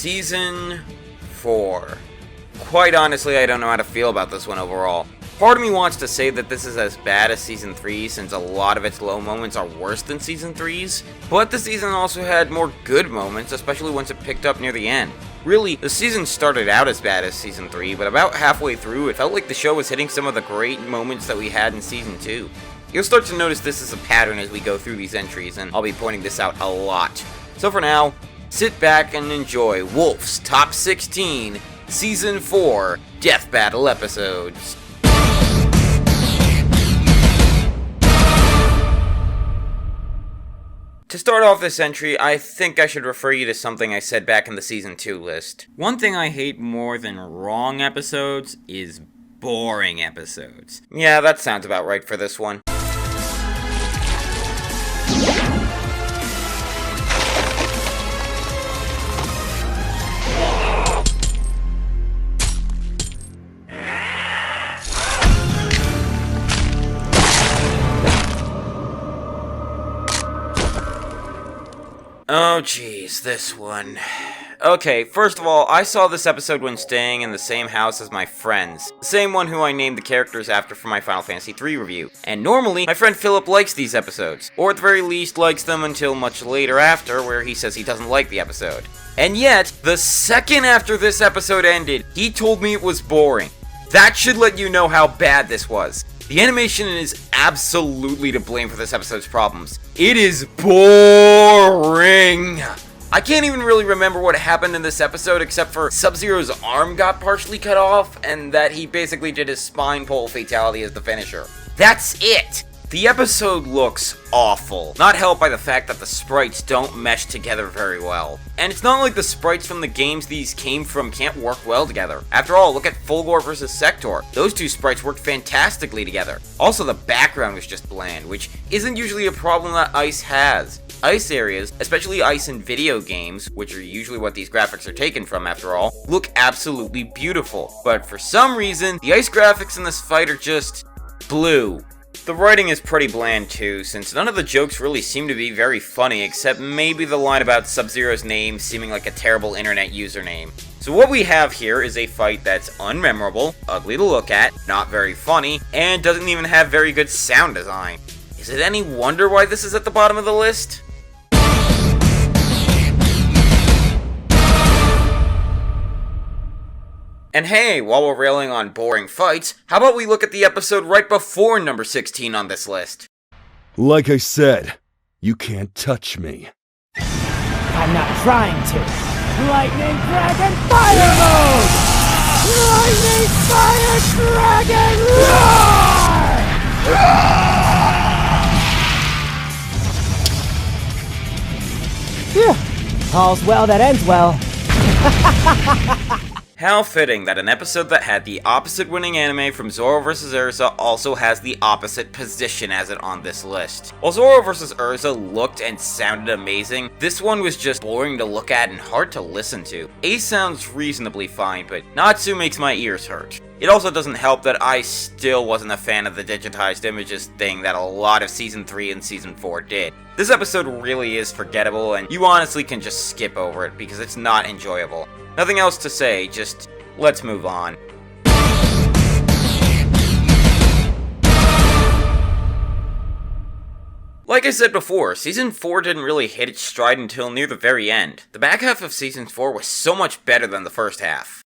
Season 4. Quite honestly, I don't know how to feel about this one overall. Part of me wants to say that this is as bad as Season 3 since a lot of its low moments are worse than Season 3's, but the season also had more good moments, especially once it picked up near the end. Really, the season started out as bad as Season 3, but about halfway through, it felt like the show was hitting some of the great moments that we had in Season 2. You'll start to notice this is a pattern as we go through these entries, and I'll be pointing this out a lot. So for now, sit back and enjoy Wolf's Top 16 Season 4 Death Battle episodes. To start off this entry, I think I should refer you to something I said back in the Season 2 list. One thing I hate more than wrong episodes is boring episodes. Yeah, that sounds about right for this one. Oh jeez, this one. Okay, first of all, I saw this episode when staying in the same house as my friends. The same one who I named the characters after for my Final Fantasy III review. And normally, my friend Philip likes these episodes. Or at the very least, likes them until much later after, where he says he doesn't like the episode. And yet, the second after this episode ended, he told me it was boring. That should let you know how bad this was. The animation is absolutely to blame for this episode's problems. It is boring. I can't even really remember what happened in this episode except for Sub-Zero's arm got partially cut off and that he basically did his spine pole fatality as the finisher. That's it! The episode looks awful, not helped by the fact that the sprites don't mesh together very well. And it's not like the sprites from the games these came from can't work well together. After all, look at Fulgor vs. Sector. Those two sprites worked fantastically together. Also, the background was just bland, which isn't usually a problem that Ice has. Ice areas, especially ice in video games, which are usually what these graphics are taken from after all, look absolutely beautiful. But for some reason, the ice graphics in this fight are just blue. The writing is pretty bland too, since none of the jokes really seem to be very funny except maybe the line about Sub-Zero's name seeming like a terrible internet username. So what we have here is a fight that's unmemorable, ugly to look at, not very funny, and doesn't even have very good sound design. Is it any wonder why this is at the bottom of the list? And hey, while we're railing on boring fights, how about we look at the episode right before number 16 on this list? Like I said, you can't touch me. I'm not trying to. Lightning Dragon Fire Mode! Lightning Fire Dragon Roar! Phew. All's well that ends well. How fitting that an episode that had the opposite winning anime from Zoro vs. Ursa also has the opposite position as it on this list. While Zoro vs. Ursa looked and sounded amazing, this one was just boring to look at and hard to listen to. Ace sounds reasonably fine, but Natsu makes my ears hurt. It also doesn't help that I still wasn't a fan of the digitized images thing that a lot of Season 3 and Season 4 did. This episode really is forgettable, and you honestly can just skip over it because it's not enjoyable. Nothing else to say, just let's move on. Like I said before, Season 4 didn't really hit its stride until near the very end. The back half of Season 4 was so much better than the first half.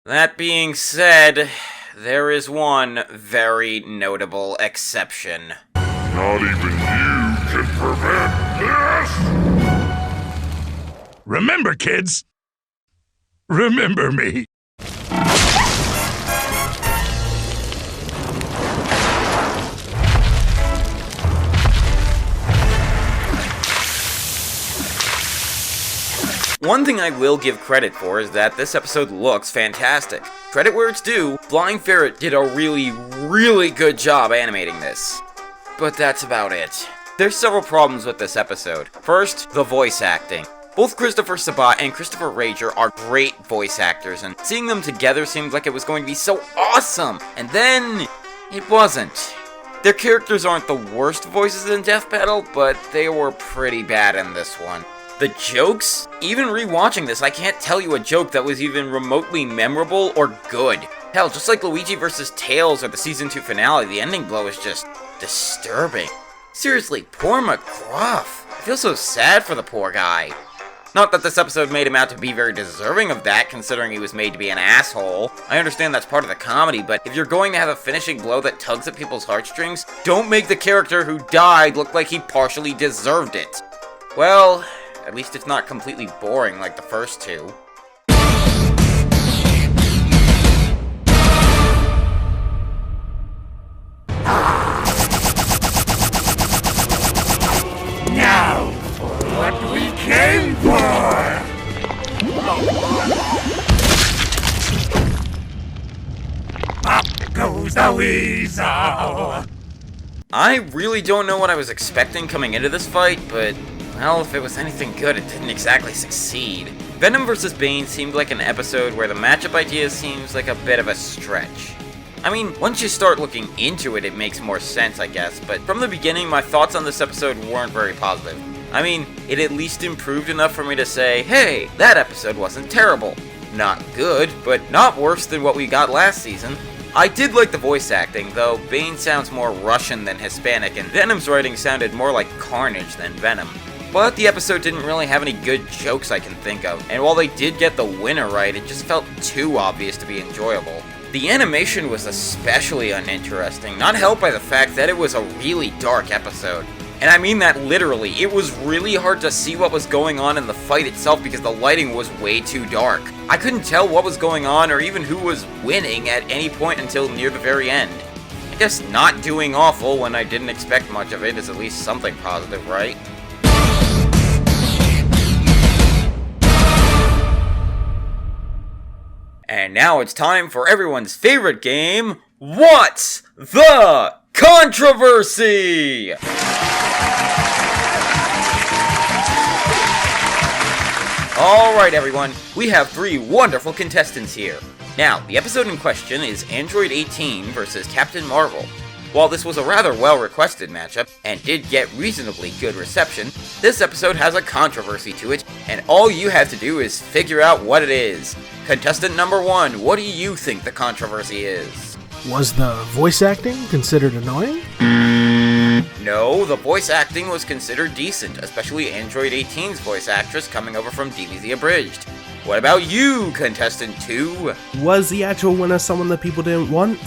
That being said, there is one very notable exception. Not even you can prevent this! Remember, kids! Remember me! One thing I will give credit for is that this episode looks fantastic. Credit where it's due, Blind Ferret did a really good job animating this. But that's about it. There's several problems with this episode. First, the voice acting. Both Christopher Sabat and Christopher Rager are great voice actors, and seeing them together seemed like it was going to be so awesome, and then it wasn't. Their characters aren't the worst voices in Death Battle, but they were pretty bad in this one. The jokes? Even rewatching this, I can't tell you a joke that was even remotely memorable or good. Hell, just like Luigi vs. Tails or the Season 2 finale, the ending blow is just disturbing. Seriously, poor McGruff. I feel so sad for the poor guy. Not that this episode made him out to be very deserving of that, considering he was made to be an asshole. I understand that's part of the comedy, but if you're going to have a finishing blow that tugs at people's heartstrings, don't make the character who died look like he partially deserved it. Well, at least it's not completely boring like the first two. Now, what we came for! Up goes the weasel! I really don't know what I was expecting coming into this fight, but, well, if it was anything good, it didn't exactly succeed. Venom vs. Bane seemed like an episode where the matchup idea seems like a bit of a stretch. I mean, once you start looking into it, it makes more sense, I guess, but from the beginning, my thoughts on this episode weren't very positive. I mean, it at least improved enough for me to say, hey, that episode wasn't terrible. Not good, but not worse than what we got last season. I did like the voice acting, though Bane sounds more Russian than Hispanic, and Venom's writing sounded more like Carnage than Venom. But the episode didn't really have any good jokes I can think of, and while they did get the winner right, it just felt too obvious to be enjoyable. The animation was especially uninteresting, not helped by the fact that it was a really dark episode. And I mean that literally, it was really hard to see what was going on in the fight itself because the lighting was way too dark. I couldn't tell what was going on or even who was winning at any point until near the very end. I guess not doing awful when I didn't expect much of it is at least something positive, right? And now it's time for everyone's favorite game, What's the Controversy? Alright everyone, we have 3 wonderful contestants here. Now, the episode in question is Android 18 versus Captain Marvel. While this was a rather well-requested matchup, and did get reasonably good reception, this episode has a controversy to it, and all you have to do is figure out what it is. Contestant number 1, what do you think the controversy is? Was the voice acting considered annoying? No, the voice acting was considered decent, especially Android 18's voice actress coming over from DBZ Abridged. What about you, contestant 2? Was the actual winner someone that people didn't want?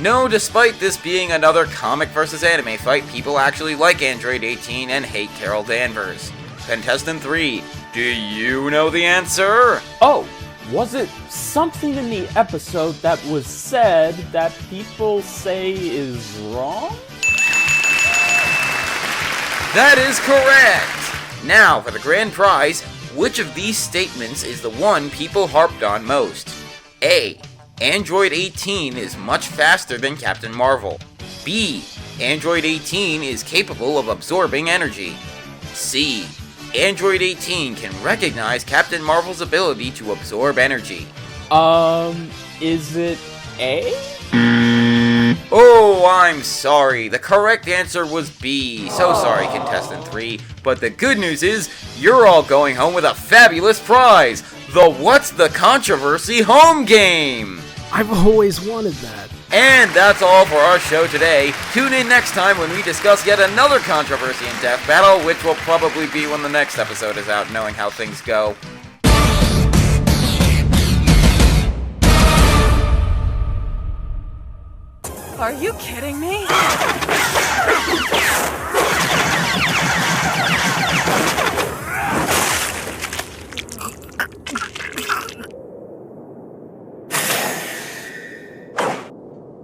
No, despite this being another comic versus anime fight, people actually like Android 18 and hate Carol Danvers. Contestant 3, do you know the answer? Oh, was it something in the episode that was said that people say is wrong? That is correct! Now, for the grand prize, which of these statements is the one people harped on most? A. Android 18 is much faster than Captain Marvel. B. Android 18 is capable of absorbing energy. C. Android 18 can recognize Captain Marvel's ability to absorb energy. Is it A? Oh, I'm sorry. The correct answer was B. So sorry, contestant 3. But the good news is, you're all going home with a fabulous prize! The What's the Controversy home game! I've always wanted that. And that's all for our show today. Tune in next time when we discuss yet another controversy and death battle, which will probably be when the next episode is out, knowing how things go. Are you kidding me?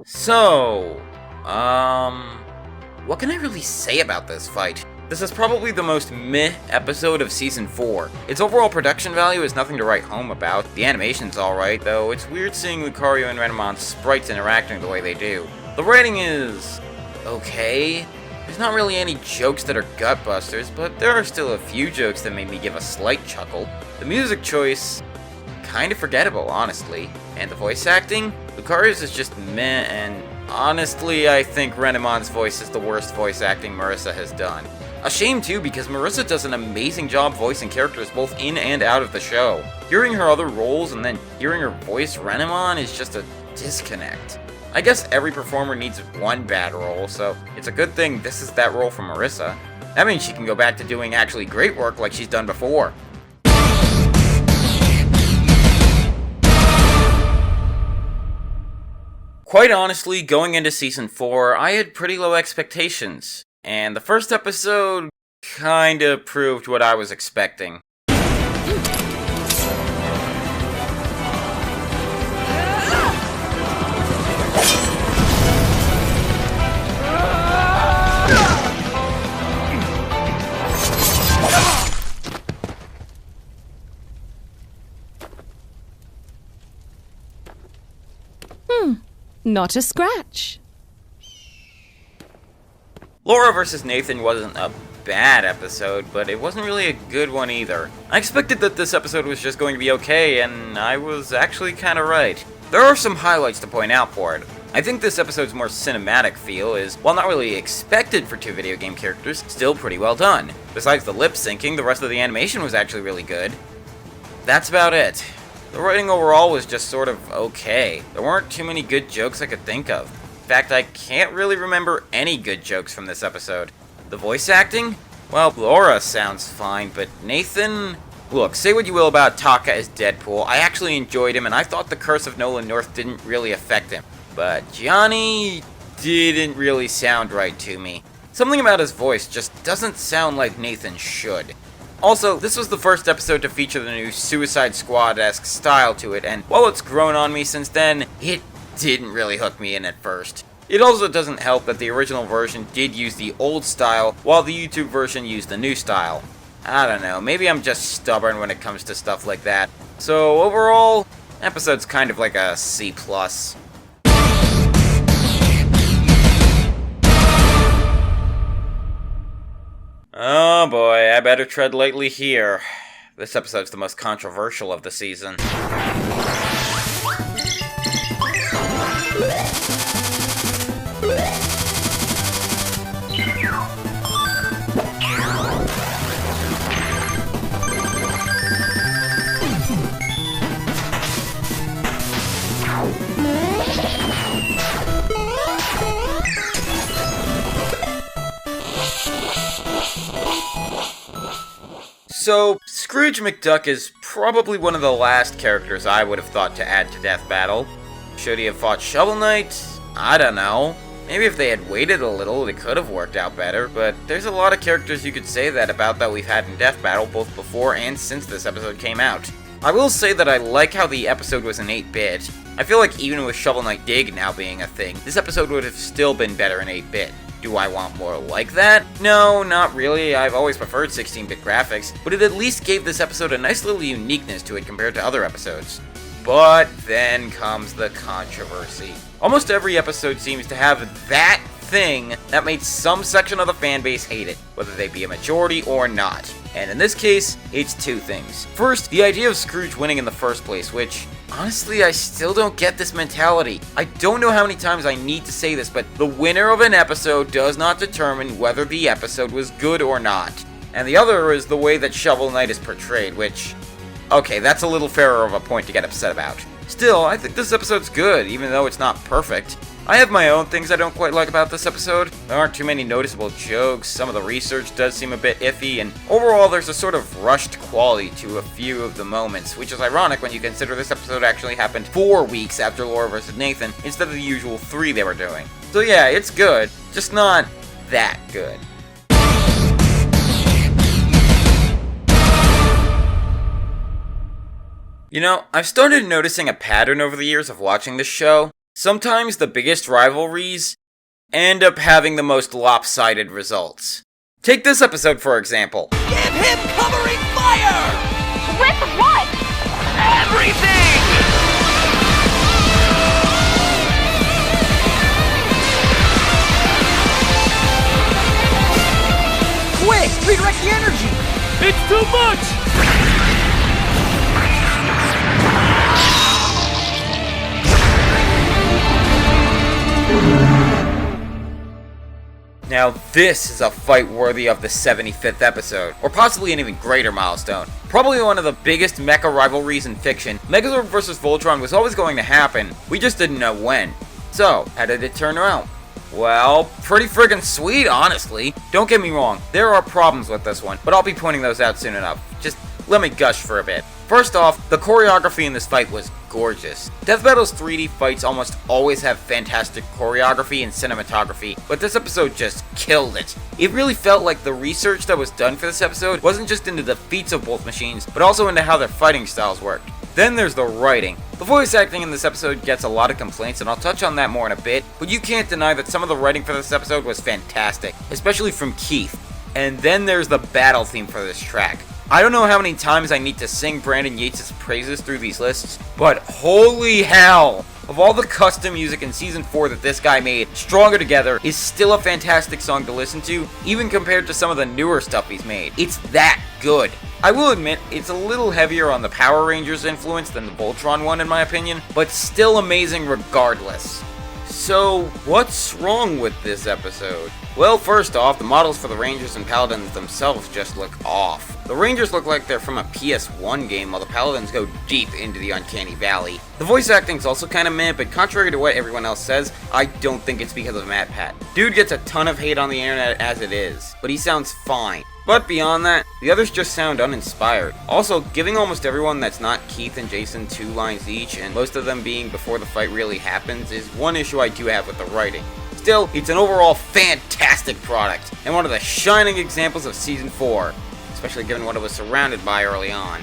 So, what can I really say about this fight? This is probably the most meh episode of Season 4. Its overall production value is nothing to write home about. The animation's alright, though it's weird seeing Lucario and Renamon's sprites interacting the way they do. The writing is okay. There's not really any jokes that are gutbusters, but there are still a few jokes that made me give a slight chuckle. The music choice, kind of forgettable, honestly. And the voice acting? Lucario's is just meh, and honestly, I think Renamon's voice is the worst voice acting Marissa has done. A shame too, because Marissa does an amazing job voicing characters both in and out of the show. Hearing her other roles and then hearing her voice Renamon is just a disconnect. I guess every performer needs one bad role, so it's a good thing this is that role for Marissa. That means she can go back to doing actually great work like she's done before. Quite honestly, going into Season 4, I had pretty low expectations, and the first episode kinda proved what I was expecting. Not a scratch. Laura vs. Nathan wasn't a bad episode, but it wasn't really a good one either. I expected that this episode was just going to be okay, and I was actually kinda right. There are some highlights to point out for it. I think this episode's more cinematic feel is, while not really expected for two video game characters, still pretty well done. Besides the lip syncing, the rest of the animation was actually really good. That's about it. The writing overall was just sort of okay. There weren't too many good jokes I could think of. In fact, I can't really remember any good jokes from this episode. The voice acting? Well, Laura sounds fine, but Nathan... Look, say what you will about Taka as Deadpool, I actually enjoyed him and I thought the curse of Nolan North didn't really affect him. But Johnny didn't really sound right to me. Something about his voice just doesn't sound like Nathan should. Also, this was the first episode to feature the new Suicide Squad-esque style to it, and while it's grown on me since then, it didn't really hook me in at first. It also doesn't help that the original version did use the old style, while the YouTube version used the new style. I don't know, maybe I'm just stubborn when it comes to stuff like that. So overall, episode's kind of like a C+. Oh boy, I better tread lightly here. This episode's the most controversial of the season. So, Scrooge McDuck is probably one of the last characters I would have thought to add to Death Battle. Should he have fought Shovel Knight? I don't know. Maybe if they had waited a little, it could have worked out better, but there's a lot of characters you could say that about that we've had in Death Battle, both before and since this episode came out. I will say that I like how the episode was in 8-bit. I feel like even with Shovel Knight Dig now being a thing, this episode would have still been better in 8-bit. Do I want more like that? No, not really. I've always preferred 16-bit graphics, but it at least gave this episode a nice little uniqueness to it compared to other episodes. But then comes the controversy. Almost every episode seems to have that thing that made some section of the fanbase hate it, whether they be a majority or not. And in this case, it's two things. First, the idea of Scrooge winning in the first place, which, honestly, I still don't get this mentality. I don't know how many times I need to say this, but the winner of an episode does not determine whether the episode was good or not. And the other is the way that Shovel Knight is portrayed, which... okay, that's a little fairer of a point to get upset about. Still, I think this episode's good, even though it's not perfect. I have my own things I don't quite like about this episode. There aren't too many noticeable jokes, some of the research does seem a bit iffy, and overall there's a sort of rushed quality to a few of the moments, which is ironic when you consider this episode actually happened 4 weeks after Laura vs. Nathan, instead of the usual 3 they were doing. So yeah, it's good, just not that good. You know, I've started noticing a pattern over the years of watching this show. Sometimes the biggest rivalries end up having the most lopsided results. Take this episode for example. Give him covering fire! With what? Everything! Quick! Redirect the energy! It's too much! Now this is a fight worthy of the 75th episode, or possibly an even greater milestone. Probably one of the biggest mecha rivalries in fiction, Megazord vs. Voltron was always going to happen, we just didn't know when. So, how did it turn out? Well, pretty friggin' sweet, honestly. Don't get me wrong, there are problems with this one, but I'll be pointing those out soon enough. Just let me gush for a bit. First off, the choreography in this fight was gorgeous. Death Battle's 3D fights almost always have fantastic choreography and cinematography, but this episode just killed it. It really felt like the research that was done for this episode wasn't just into the feats of both machines, but also into how their fighting styles worked. Then there's the writing. The voice acting in this episode gets a lot of complaints, and I'll touch on that more in a bit, but you can't deny that some of the writing for this episode was fantastic, especially from Keith. And then there's the battle theme for this track. I don't know how many times I need to sing Brandon Yates' praises through these lists, but holy hell! Of all the custom music in Season 4 that this guy made, Stronger Together is still a fantastic song to listen to, even compared to some of the newer stuff he's made. It's that good. I will admit, it's a little heavier on the Power Rangers influence than the Voltron one in my opinion, but still amazing regardless. So, what's wrong with this episode? Well, first off, the models for the Rangers and Paladins themselves just look off. The Rangers look like they're from a PS1 game, while the Paladins go deep into the uncanny valley. The voice acting's also kinda meh, but contrary to what everyone else says, I don't think it's because of MatPat. Dude gets a ton of hate on the internet as it is, but he sounds fine. But beyond that, the others just sound uninspired. Also, giving almost everyone that's not Keith and Jason 2 lines each, and most of them being before the fight really happens, is one issue I do have with the writing. Still, it's an overall fantastic product, and one of the shining examples of Season 4, especially given what it was surrounded by early on.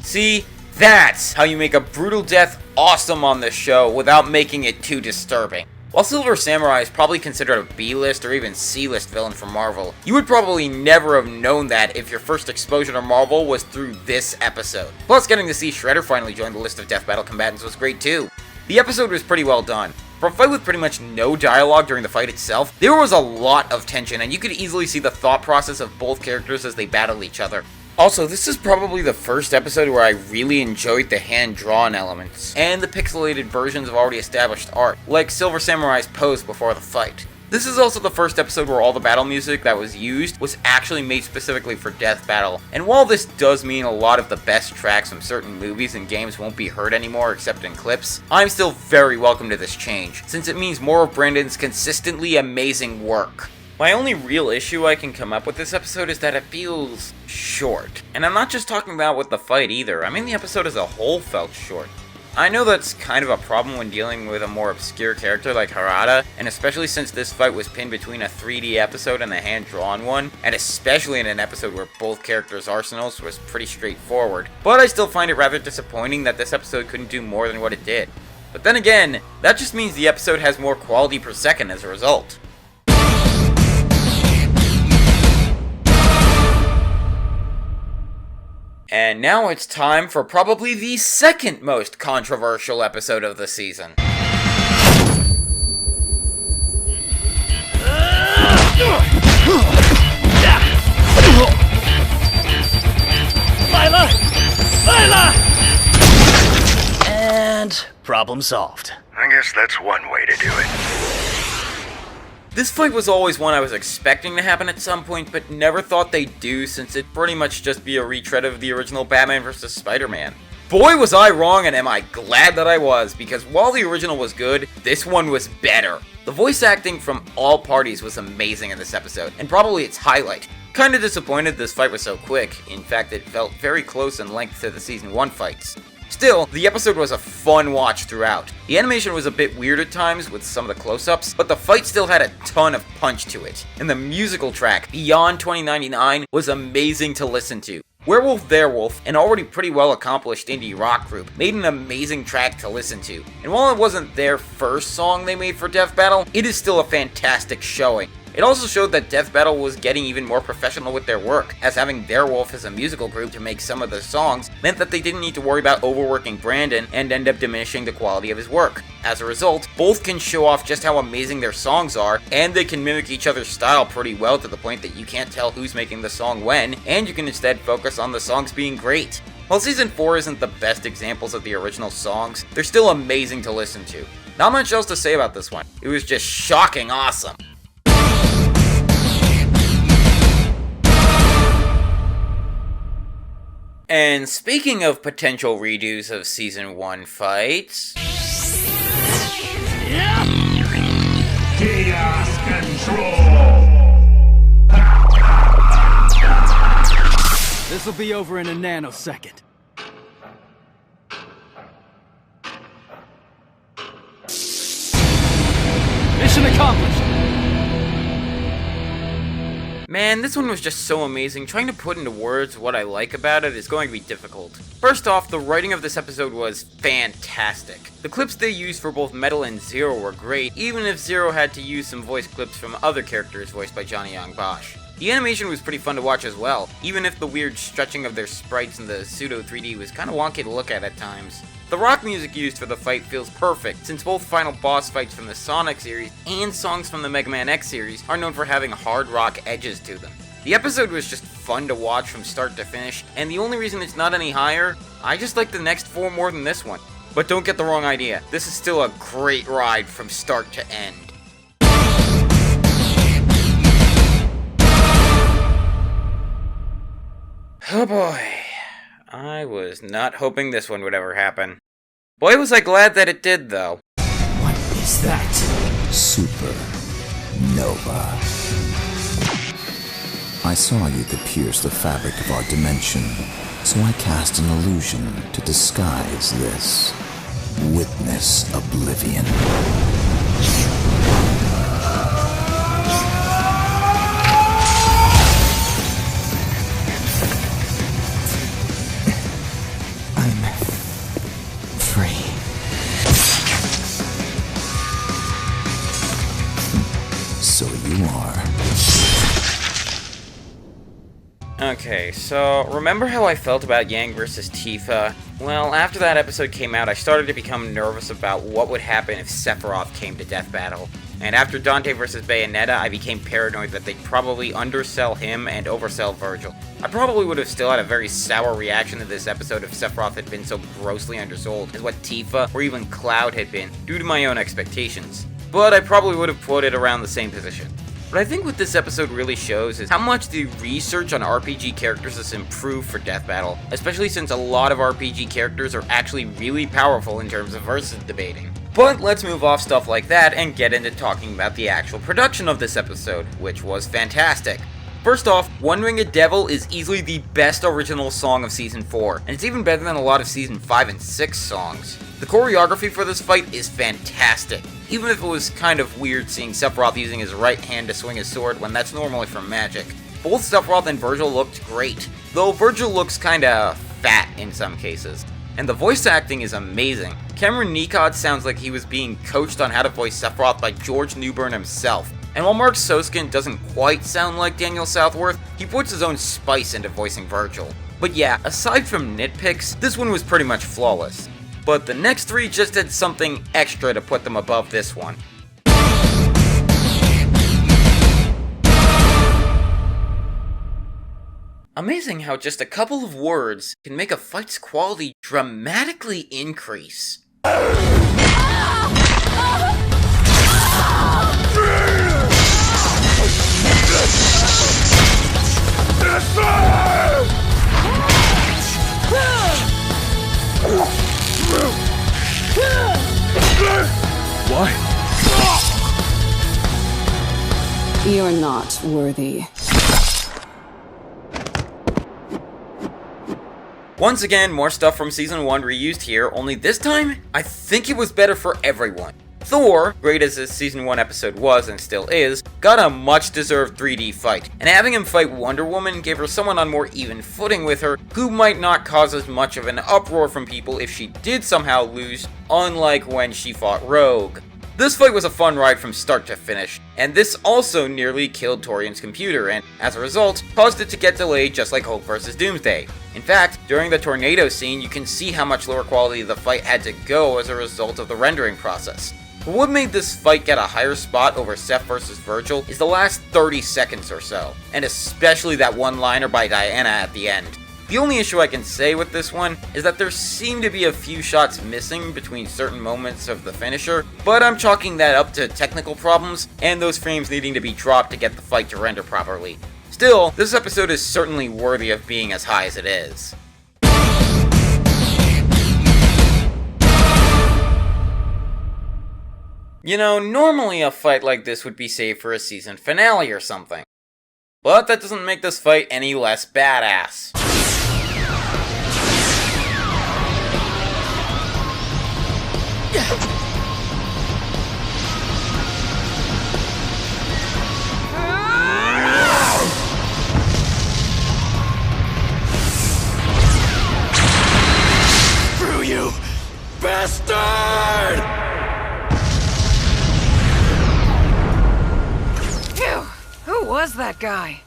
See, that's how you make a brutal death awesome on this show without making it too disturbing. While Silver Samurai is probably considered a B-list or even C-list villain for Marvel, you would probably never have known that if your first exposure to Marvel was through this episode. Plus, getting to see Shredder finally join the list of Death Battle combatants was great too. The episode was pretty well done. For a fight with pretty much no dialogue during the fight itself, there was a lot of tension, and you could easily see the thought process of both characters as they battled each other. Also, this is probably the first episode where I really enjoyed the hand-drawn elements, and the pixelated versions of already established art, like Silver Samurai's pose before the fight. This is also the first episode where all the battle music that was used was actually made specifically for Death Battle, and while this does mean a lot of the best tracks from certain movies and games won't be heard anymore except in clips, I'm still very welcome to this change, since it means more of Brandon's consistently amazing work. My only real issue I can come up with this episode is that it feels short. And I'm not just talking about with the fight either, I mean the episode as a whole felt short. I know that's kind of a problem when dealing with a more obscure character like Harada, and especially since this fight was pinned between a 3D episode and a hand-drawn one, and especially in an episode where both characters' arsenals was pretty straightforward. But I still find it rather disappointing that this episode couldn't do more than what it did. But then again, that just means the episode has more quality per second as a result. And now it's time for probably the second most controversial episode of the season. Lila! Lila! And problem solved. I guess that's one way to do it. This fight was always one I was expecting to happen at some point, but never thought they'd do since it'd pretty much just be a retread of the original Batman vs. Spider-Man. Boy was I wrong, and am I glad that I was, because while the original was good, this one was better. The voice acting from all parties was amazing in this episode, and probably its highlight. Kinda disappointed this fight was so quick, in fact it felt very close in length to the Season 1 fights. Still, the episode was a fun watch throughout. The animation was a bit weird at times with some of the close-ups, but the fight still had a ton of punch to it. And the musical track, Beyond 2099, was amazing to listen to. Werewolf Theirwolf, an already pretty well accomplished indie rock group, made an amazing track to listen to. And while it wasn't their first song they made for Death Battle, it is still a fantastic showing. It also showed that Death Battle was getting even more professional with their work, as having Theirwolf as a musical group to make some of the songs meant that they didn't need to worry about overworking Brandon and end up diminishing the quality of his work. As a result, both can show off just how amazing their songs are, and they can mimic each other's style pretty well to the point that you can't tell who's making the song when, and you can instead focus on the songs being great. While Season 4 isn't the best examples of the original songs, they're still amazing to listen to. Not much else to say about this one. It was just shocking awesome. And speaking of potential redos of Season 1 fights... Chaos Control! This'll be over in a nanosecond. Mission accomplished! Man, this one was just so amazing. Trying to put into words what I like about it is going to be difficult. First off, the writing of this episode was fantastic. The clips they used for both Metal and Zero were great, even if Zero had to use some voice clips from other characters voiced by Johnny Young Bosch. The animation was pretty fun to watch as well, even if the weird stretching of their sprites in the pseudo 3D was kinda wonky to look at times. The rock music used for the fight feels perfect, since both final boss fights from the Sonic series and songs from the Mega Man X series are known for having hard rock edges to them. The episode was just fun to watch from start to finish, and the only reason it's not any higher, I just like the next 4 more than this one. But don't get the wrong idea, this is still a great ride from start to end. Oh boy, I was not hoping this one would ever happen. Boy was I glad that it did though. What is that? Supernova. I saw you could pierce the fabric of our dimension, so I cast an illusion to disguise this. Witness oblivion. So you are. Okay, so remember how I felt about Yang vs. Tifa? Well, after that episode came out, I started to become nervous about what would happen if Sephiroth came to Death Battle. And after Dante vs. Bayonetta, I became paranoid that they'd probably undersell him and oversell Virgil. I probably would have still had a very sour reaction to this episode if Sephiroth had been so grossly undersold as what Tifa or even Cloud had been, due to my own expectations. But I probably would have put it around the same position. What I think what this episode really shows is how much the research on RPG characters has improved for Death Battle, especially since a lot of RPG characters are actually really powerful in terms of versus debating. But let's move off stuff like that and get into talking about the actual production of this episode, which was fantastic. First off, One Winged Devil is easily the best original song of Season 4, and it's even better than a lot of Season 5 and 6 songs. The choreography for this fight is fantastic, even if it was kind of weird seeing Sephiroth using his right hand to swing his sword when that's normally from magic. Both Sephiroth and Virgil looked great, though Virgil looks kinda fat in some cases. And the voice acting is amazing. Cameron Nicod sounds like he was being coached on how to voice Sephiroth by George Newbern himself. And while Mark Soskin doesn't quite sound like Daniel Southworth, he puts his own spice into voicing Virgil. But yeah, aside from nitpicks, this one was pretty much flawless. But the next 3 just had something extra to put them above this one. Amazing how just a couple of words can make a fight's quality dramatically increase. Why? You're not worthy. Once again, more stuff from Season 1 reused here, only this time, I think it was better for everyone. Thor, great as this Season 1 episode was and still is, got a much-deserved 3D fight, and having him fight Wonder Woman gave her someone on more even footing with her who might not cause as much of an uproar from people if she did somehow lose, unlike when she fought Rogue. This fight was a fun ride from start to finish, and this also nearly killed Torian's computer, and as a result, caused it to get delayed just like Hulk vs. Doomsday. In fact, during the tornado scene, you can see how much lower quality the fight had to go as a result of the rendering process. But what made this fight get a higher spot over Seth vs. Virgil is the last 30 seconds or so, and especially that one-liner by Diana at the end. The only issue I can say with this one is that there seem to be a few shots missing between certain moments of the finisher, but I'm chalking that up to technical problems and those frames needing to be dropped to get the fight to render properly. Still, this episode is certainly worthy of being as high as it is. You know, normally a fight like this would be saved for a season finale or something. But that doesn't make this fight any less badass. Screw you, bastard! Who was that guy?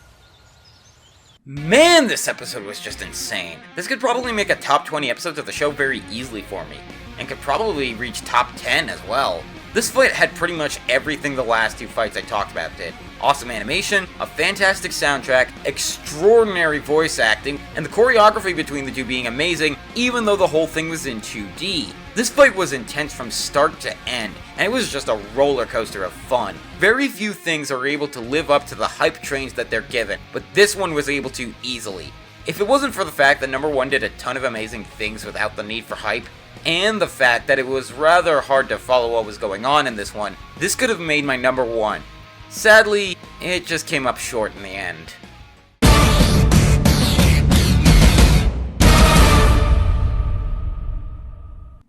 Man, this episode was just insane. This could probably make a top 20 episodes of the show very easily for me, and could probably reach top 10 as well. This fight had pretty much everything the last two fights I talked about did. Awesome animation, a fantastic soundtrack, extraordinary voice acting, and the choreography between the two being amazing, even though the whole thing was in 2D. This fight was intense from start to end, and it was just a roller coaster of fun. Very few things are able to live up to the hype trains that they're given, but this one was able to easily. If it wasn't for the fact that number 1 did a ton of amazing things without the need for hype, and the fact that it was rather hard to follow what was going on in this one, this could have made my number 1. Sadly, it just came up short in the end.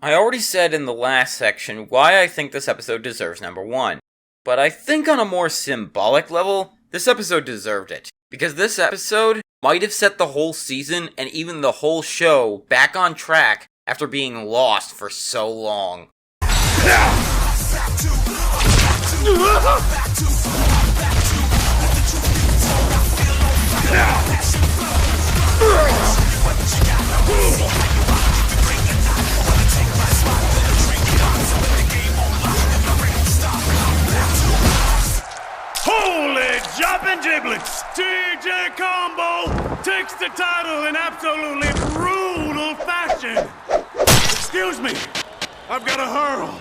I already said in the last section why I think this episode deserves number 1, but I think on a more symbolic level, this episode deserved it. Because this episode might have set the whole season and even the whole show back on track after being lost for so long. Holy jumping giblets! TJ Combo takes the title in absolutely brutal fashion. Excuse me, I've got a hurl.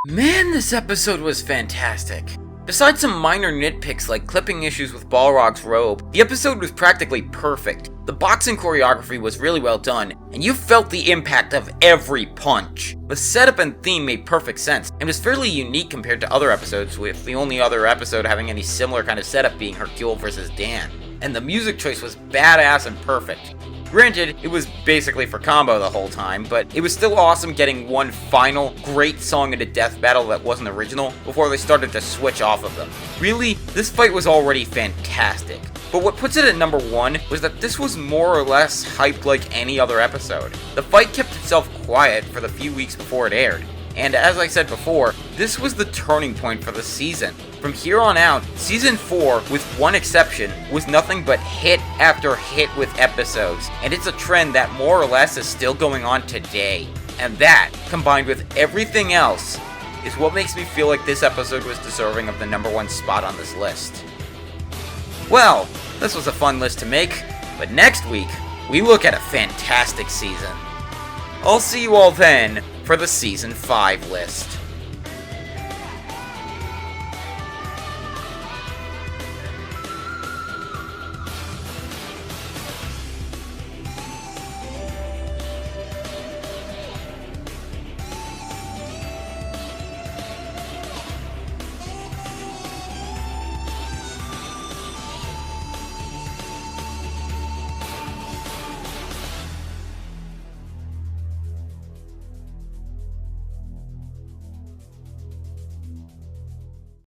Man, this episode was fantastic. Besides some minor nitpicks like clipping issues with Balrog's robe, the episode was practically perfect. The boxing choreography was really well done, and you felt the impact of every punch. The setup and theme made perfect sense, and was fairly unique compared to other episodes, with the only other episode having any similar kind of setup being Hercule vs. Dan. And the music choice was badass and perfect. Granted, it was basically for combo the whole time, but it was still awesome getting one final great song in a death battle that wasn't original before they started to switch off of them. Really, this fight was already fantastic. But what puts it at number 1 was that this was more or less hyped like any other episode. The fight kept itself quiet for the few weeks before it aired, and as I said before, this was the turning point for the season. From here on out, Season 4, with one exception, was nothing but hit after hit with episodes, and it's a trend that more or less is still going on today. And that, combined with everything else, is what makes me feel like this episode was deserving of the number 1 spot on this list. Well, this was a fun list to make, but next week, we look at a fantastic season. I'll see you all then for the Season 5 list.